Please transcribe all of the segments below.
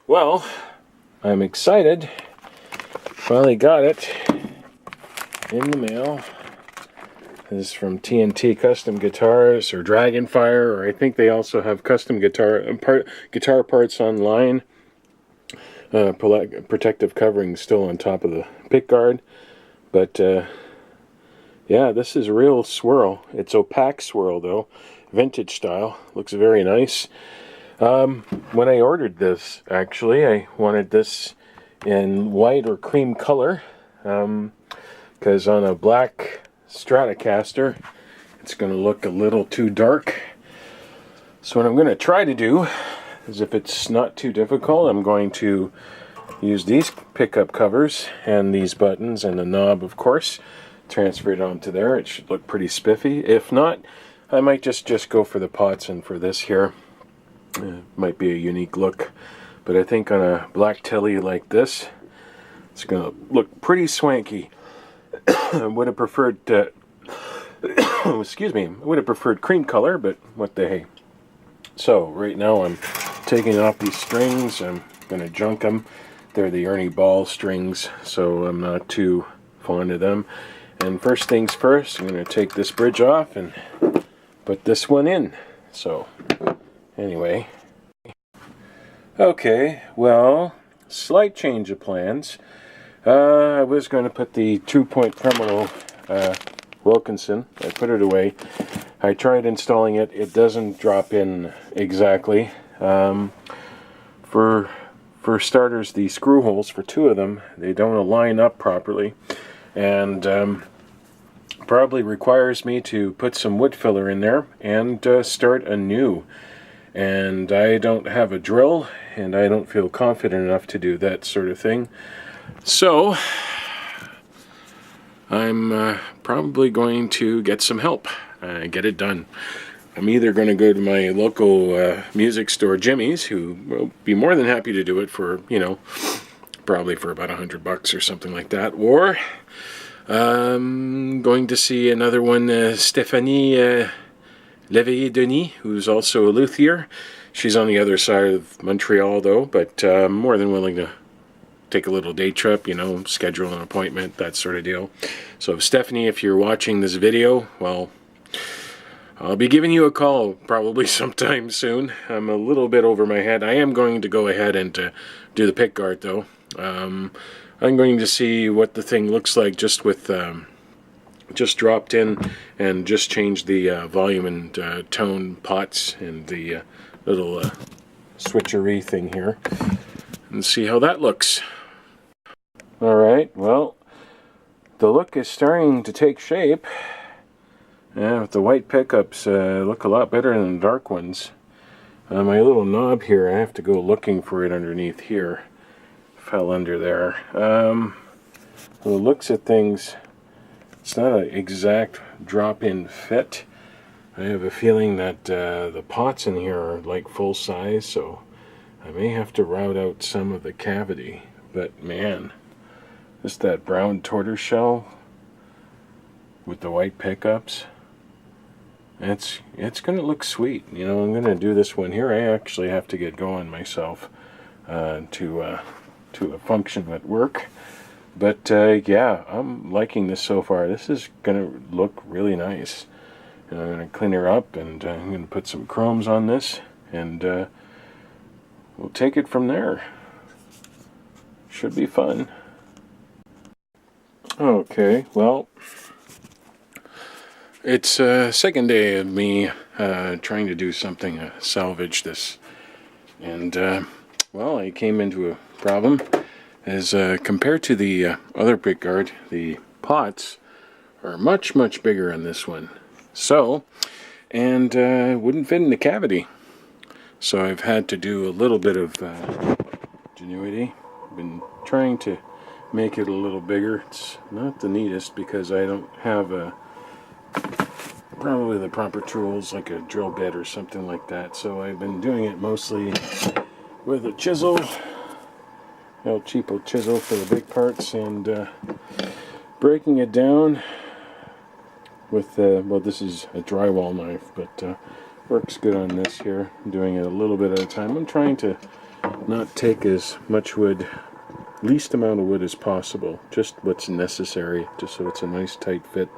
Well, I'm excited. Finally got it in the mail. This is from TNT Custom Guitars or Dragonfire, or I think they also have custom guitar parts online. Protective covering still on top of the pickguard, but yeah, this is real swirl. It's opaque swirl though, vintage style. Looks very nice. When I ordered this, actually, I wanted this in white or cream color, because on a black Stratocaster, it's going to look a little too dark. So what I'm going to try to do is, if it's not too difficult, I'm going to use these pickup covers and these buttons and the knob, of course, transfer it onto there. It should look pretty spiffy. If not, I might just go for the pots and for this here. Might be a unique look, but I think on a black telly like this, it's gonna look pretty swanky. I would have preferred excuse me, I would have preferred cream color, but what the hey. So right now I'm taking off these strings. I'm gonna junk them. They're the Ernie Ball strings, so I'm not too fond of them. And first things first, I'm gonna take this bridge off and put this one in. So anyway, okay, well, slight change of plans. I was going to put the 2-point terminal Wilkinson. I put it away. I tried installing it. It doesn't drop in exactly. For starters, the screw holes for 2 of them, they don't align up properly, and probably requires me to put some wood filler in there and start anew. And I don't have a drill, and I don't feel confident enough to do that sort of thing. So I'm probably going to get some help, get it done. I'm either going to go to my local music store, Jimmy's, who will be more than happy to do it for, you know, probably for about $100 or something like that, or going to see another one, Stéphanie Leveillé-Denis, who's also a luthier. She's on the other side of Montreal, though, but more than willing to take a little day trip, you know, schedule an appointment, that sort of deal. So, Stephanie, if you're watching this video, well, I'll be giving you a call probably sometime soon. I'm a little bit over my head. I am going to go ahead and do the pickguard, though. I'm going to see what the thing looks like just with just dropped in, and just change the volume and tone pots and the little switchery thing here, and see how that looks. Alright, well, the look is starting to take shape. Yeah, the white pickups look a lot better than the dark ones. My little knob here, I have to go looking for it underneath here. Fell under there. The looks at things, it's not an exact drop-in fit. I have a feeling that the pots in here are like full size, so I may have to route out some of the cavity. But man, just that brown tortoiseshell with the white pickups, it's going to look sweet. You know, I'm going to do this one here. I actually have to get going myself to a function at work. But yeah, I'm liking this so far. This is going to look really nice. And I'm going to clean her up, and I'm going to put some chromes on this, and we'll take it from there. Should be fun. Okay, well, it's second day of me trying to do something, salvage this. And, well, I came into a problem. As compared to the other pickguard, the pots are much, much bigger on this one. So, and wouldn't fit in the cavity. So I've had to do a little bit of ingenuity. I've been trying to make it a little bigger. It's not the neatest because I don't have probably the proper tools, like a drill bit or something like that. So I've been doing it mostly with a chisel. El cheapo chisel for the big parts, and breaking it down with, well, this is a drywall knife, but works good on this here. I'm doing it a little bit at a time. I'm trying to not take as much wood, least amount of wood as possible, just what's necessary, just so it's a nice tight fit.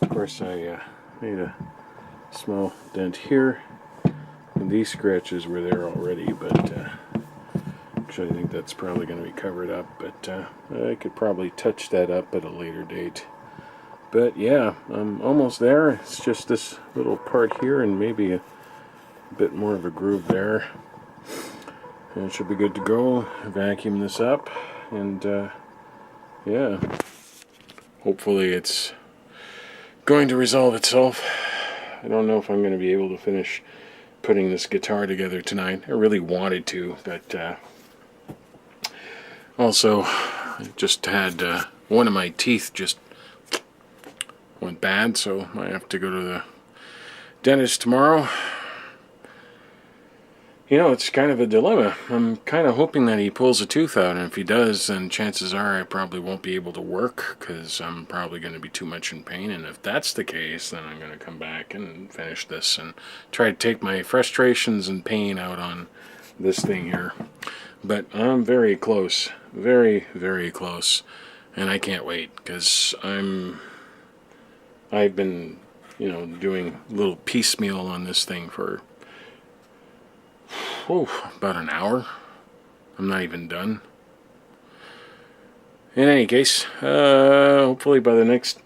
Of course, I made a small dent here, and these scratches were there already, but actually I think that's probably going to be covered up, but I could probably touch that up at a later date. But yeah, I'm almost there. It's just this little part here and maybe a bit more of a groove there. And it should be good to go. Vacuum this up, and yeah, hopefully it's going to resolve itself. I don't know if I'm going to be able to finish putting this guitar together tonight. I really wanted to, but also I just had one of my teeth just went bad, so I have to go to the dentist tomorrow. You know, it's kind of a dilemma. I'm kind of hoping that he pulls a tooth out, and if he does, then chances are I probably won't be able to work, because I'm probably going to be too much in pain, and if that's the case, then I'm going to come back and finish this and try to take my frustrations and pain out on this thing here. But I'm very close. Very, very close. And I can't wait, because I've been, you know, doing a little piecemeal on this thing for about an hour. I'm not even done. In any case, hopefully by the next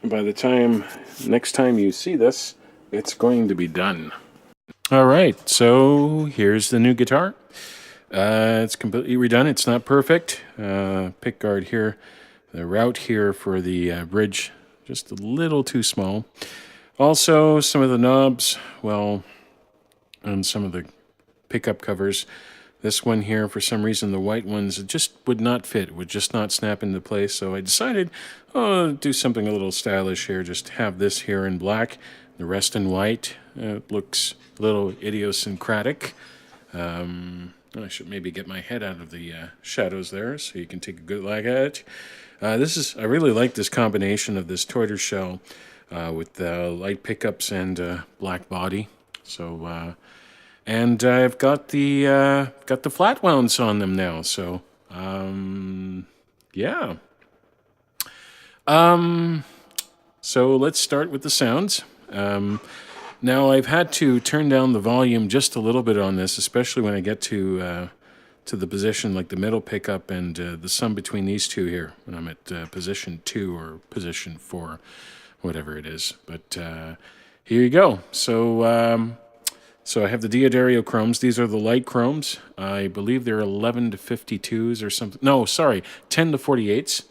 time you see this, it's going to be done. All right, so here's the new guitar. It's completely redone. It's not perfect. Pick guard here, the route here for the bridge, just a little too small. Also, some of the knobs, well, and some of the pickup covers. This one here, for some reason, the white ones, it just would not fit, would just not snap into place. So I decided, do something a little stylish here. Just have this here in black, the rest in white. It looks a little idiosyncratic. I should maybe get my head out of the shadows there so you can take a good look at it. I really like this combination of this tortoiseshell with light pickups and black body. So. And I've got the flat wounds on them now, so yeah. So let's start with the sounds. Now I've had to turn down the volume just a little bit on this, especially when I get to the position like the middle pickup and the sum between these two here, when I'm at position 2 or position 4, whatever it is. But here you go. So I have the Diodario chromes. These are the light chromes. I believe they're 11 to 52s or something. No, sorry, 10 to 48s.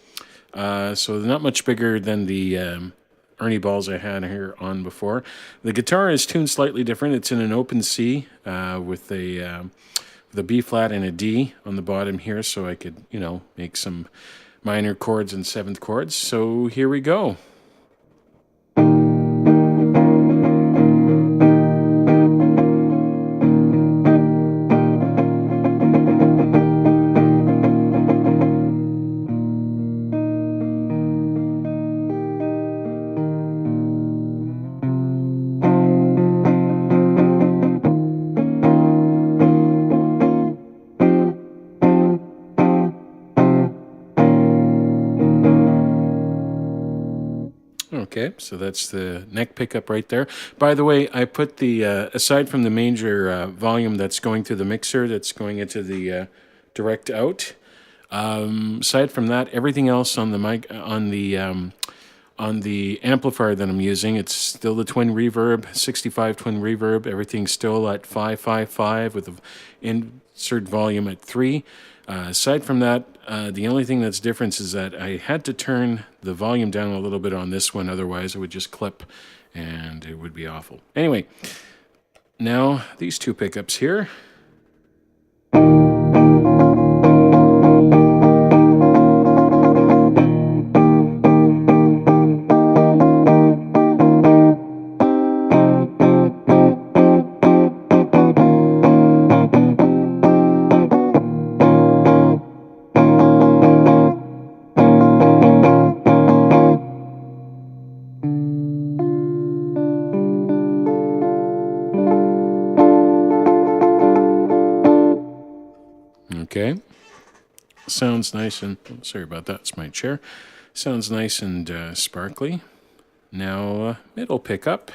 So they're not much bigger than the Ernie balls I had here on before. The guitar is tuned slightly different. It's in an open C with the B flat and a D on the bottom here, so I could, you know, make some minor chords and seventh chords. So here we go. Okay, so that's the neck pickup right there. By the way, I put the, aside from the major volume that's going through the mixer, that's going into the direct out, aside from that, everything else on the mic, on the amplifier that I'm using, it's still the twin reverb, 65 twin reverb. Everything's still at 555 with the insert volume at 3. Aside from that, the only thing that's different is that I had to turn the volume down a little bit on this one, otherwise it would just clip and it would be awful. Anyway, now these two pickups here. Okay. Sounds nice and... Oh, sorry about that, it's my chair. Sounds nice and sparkly. Now, middle pickup.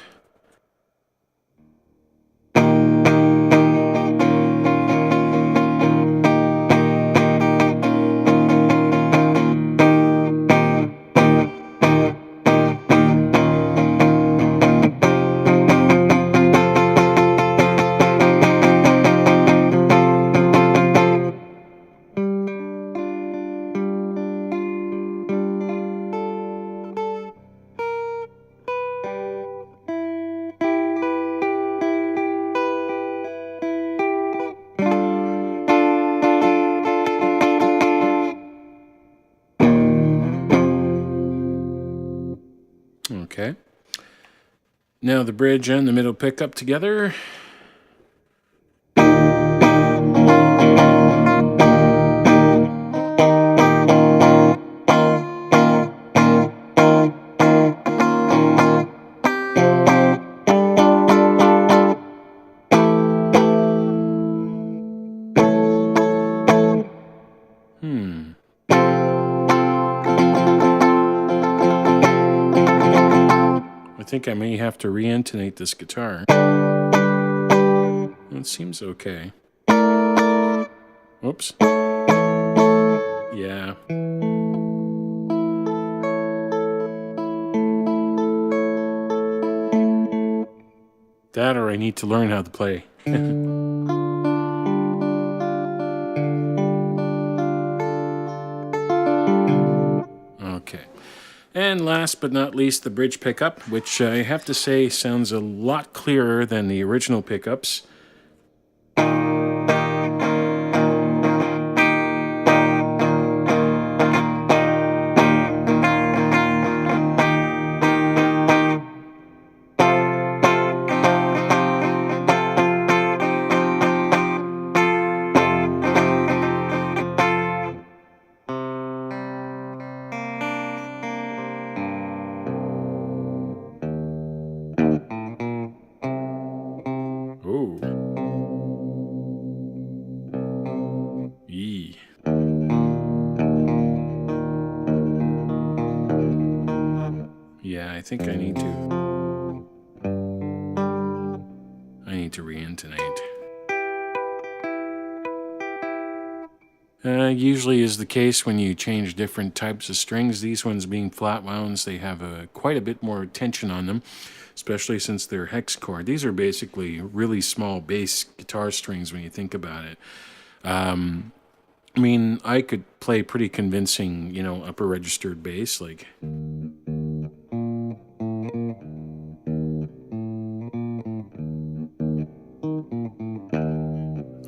Okay. Now the bridge and the middle pickup together. I think I may have to re-intonate this guitar. It seems okay. Oops. Yeah. That or I need to learn how to play. Okay. And last but not least, the bridge pickup, which I have to say sounds a lot clearer than the original pickups. Oh. Yee. Yeah, I think I need to re-intonate. Usually is the case when you change different types of strings. These ones being flat wounds, they have quite a bit more tension on them, especially since they're hex chord. These are basically really small bass guitar strings when you think about it. I mean, I could play pretty convincing, upper registered bass, like...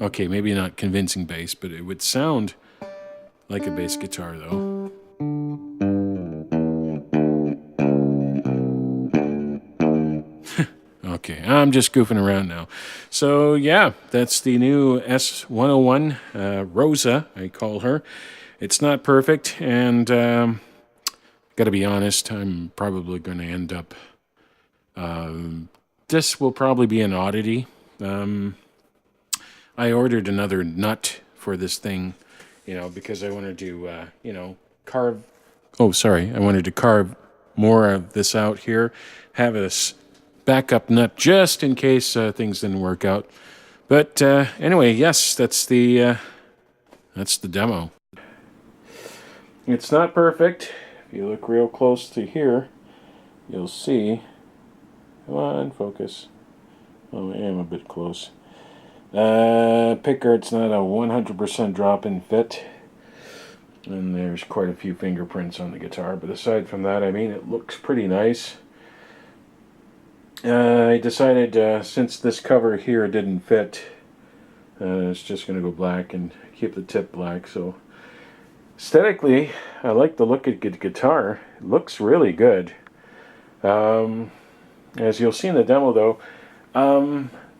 Okay, maybe not convincing bass, but it would sound like a bass guitar, though. Okay, I'm just goofing around now. So, yeah, that's the new S101 Rosa, I call her. It's not perfect, and gotta be honest, I'm probably going to end up... this will probably be an oddity. I ordered another nut for this thing, because I wanted to, carve... Oh, sorry. I wanted to carve more of this out here, have a backup nut just in case things didn't work out. But anyway, yes, that's the demo. It's not perfect. If you look real close to here, you'll see... Come on, focus. Oh, I am a bit close. Pickguard's not a 100% drop-in fit, and there's quite a few fingerprints on the guitar, but aside from that, I mean, it looks pretty nice. I decided, since this cover here didn't fit, it's just going to go black and keep the tip black. So aesthetically, I like the look of the guitar. It looks really good. As you'll see in the demo, though,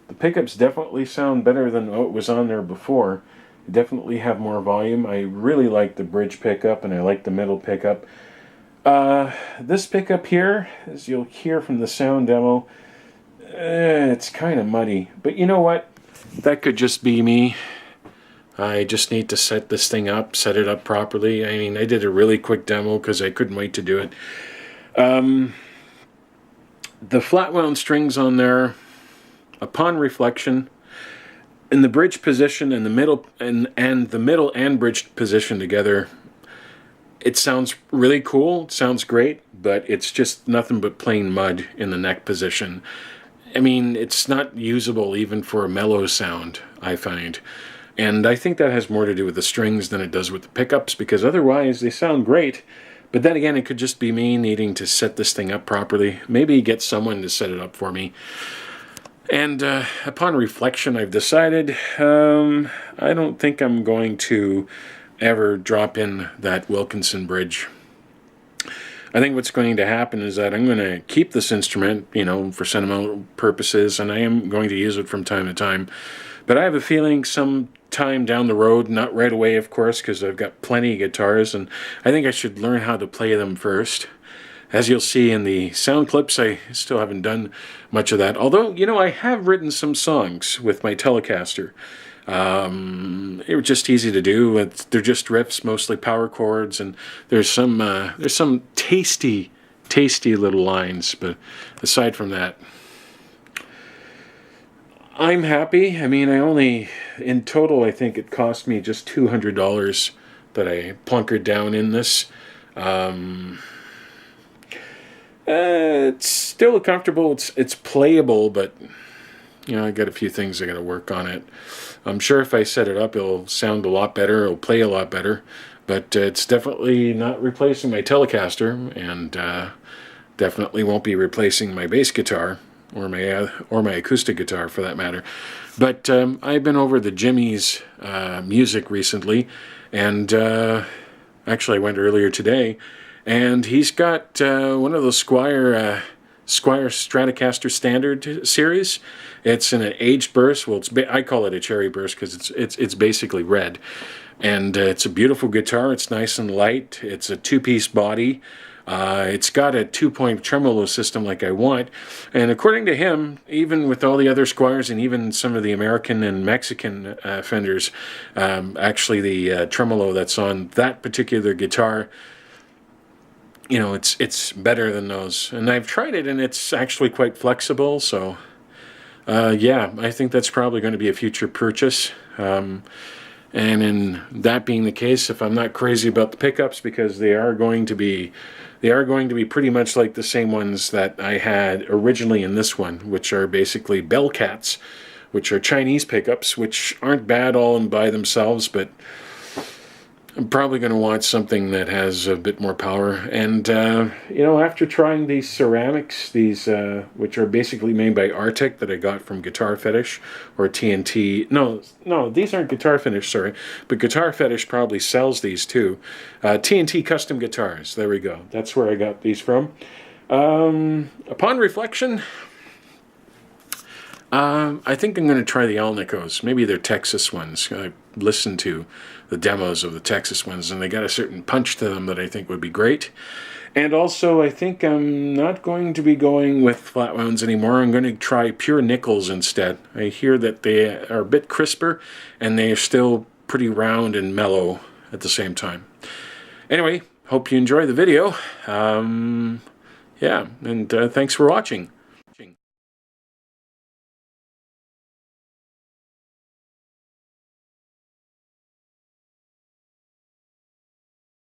the pickups definitely sound better than what was on there before. They definitely have more volume. I really like the bridge pickup, and I like the middle pickup. This pickup here, as you'll hear from the sound demo, it's kind of muddy. But you know what? That could just be me. I just need to set this thing up, set it up properly. I mean, I did a really quick demo because I couldn't wait to do it. The flat wound strings on there, upon reflection, in the bridge position and the middle and the middle and bridge position together, it sounds really cool. It sounds great, but it's just nothing but plain mud in the neck position. I mean, it's not usable even for a mellow sound, I find. And I think that has more to do with the strings than it does with the pickups, because otherwise they sound great. But then again, it could just be me needing to set this thing up properly. Maybe get someone to set it up for me. And upon reflection, I've decided I don't think I'm going to ever drop in that Wilkinson bridge. I think what's going to happen is that I'm going to keep this instrument, you know, for sentimental purposes, and I am going to use it from time to time. But I have a feeling some time down the road, not right away, of course, because I've got plenty of guitars, and I think I should learn how to play them first. As you'll see in the sound clips, I still haven't done much of that. Although, you know, I have written some songs with my Telecaster. They were just easy to do. They're just riffs, mostly power chords, and there's some tasty little lines. But aside from that, I'm happy. I mean, in total, I think it cost me just $200 that I plunkered down in this. It's still comfortable. It's playable, but you know, I got a few things I got to work on it. I'm sure if I set it up, it'll sound a lot better. It'll play a lot better, but it's definitely not replacing my Telecaster, and definitely won't be replacing my bass guitar or my acoustic guitar for that matter. But I've been over the Jimmy's music recently, and actually I went earlier today. And he's got one of those Squier Stratocaster Standard series. It's in an aged burst. Well, I call it a cherry burst because it's basically red. And it's a beautiful guitar. It's nice and light. It's a two-piece body. It's got a 2-point tremolo system like I want. And according to him, even with all the other Squiers and even some of the American and Mexican Fenders, actually the tremolo that's on that particular guitar, you know, it's better than those. And I've tried it, and it's actually quite flexible. So, yeah, I think that's probably going to be a future purchase. And in that being the case, if I'm not crazy about the pickups, because they are going to be pretty much like the same ones that I had originally in this one, which are basically Bellcats, which are Chinese pickups, which aren't bad all by themselves, but I'm probably going to want something that has a bit more power. And, you know, after trying these ceramics, which are basically made by Arctic that I got from Guitar Fetish or TNT. No, these aren't Guitar Fetish, sorry. But Guitar Fetish probably sells these too. TNT Custom Guitars. There we go. That's where I got these from. Upon reflection, I think I'm going to try the Alnicos. Maybe they're Texas ones. I listened to the demos of the Texas ones, and they got a certain punch to them that I think would be great. And also, I think I'm not going to be going with flat wounds anymore. I'm going to try pure nickels instead. I hear that they are a bit crisper, and they are still pretty round and mellow at the same time. Anyway, hope you enjoy the video. Yeah, and thanks for watching.